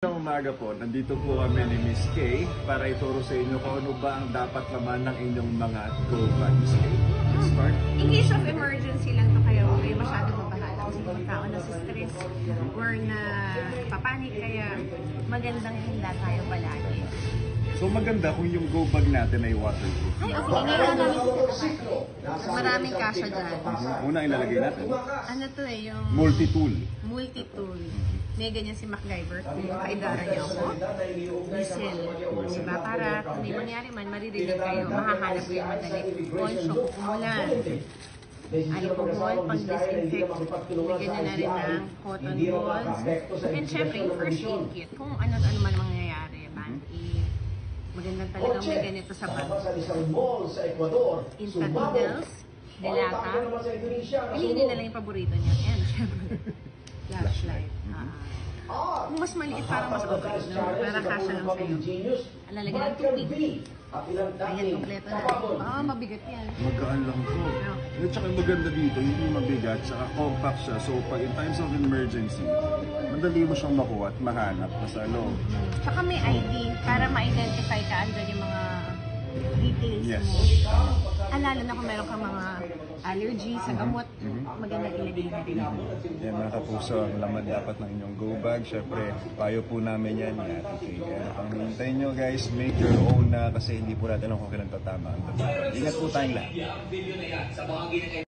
Ngayong umaga po, nandito po kami ni Miss Kay para ituro sa inyo kung ano ba ang dapat laman ng inyong mga go bag. Miss Kay, let's start. In case of emergency lang to kayo, kayo masyadong mabahala kasi magkakaon na sa stress or na papanik, kaya magandang handa tayo palagi. So maganda kung yung go bag natin ay waterproof. Ay, okay. Ngayon namin maraming kasya dyan. Una ilalagay natin, Ano to yung multi-tool. multi-tool. May ganyan si MacGyver. Kung kaidara niyo ako, diesel. Diba? Para kung may mangyari man, maririnig kayo, mahahanap kayo madali. Poncho, umulan. Alcohol, pang-disinfect. Bigyan na rin ng cotton balls. And syempre, yung first aid kit. Kung ano-ano man mangyayari. Band-aid. Maganda talagang may ganito sa bag. Instant noodles. Delata. Piliin nila yung paborito niya. Yan, syempre. Flashlight. Kung mas maliit, parang mas okay. No? Para kasya lang sa'yo. Lalagyan ng tubig. Ayan, kompleto na. Mabigat yan. Magaan lang po. At saka maganda dito, hindi mabigat, saka compact siya. So pag in times of emergency, madali mo siyang makuha at mahanap na sa loob. Tsaka may ID para ma-identify ka andun yung mga details Yes. mo. Lalo na kung meron kang mga allergy sa gamot, maganda ilagay na rin. Yan mga kapuso, ang laman dapat ng inyong go bag. Syempre, payo po namin yan. Kaya pang hintayin nyo guys, make your own na kasi hindi po natin alam kung kailan tatama ang tatama. Ingat po tayong lahat.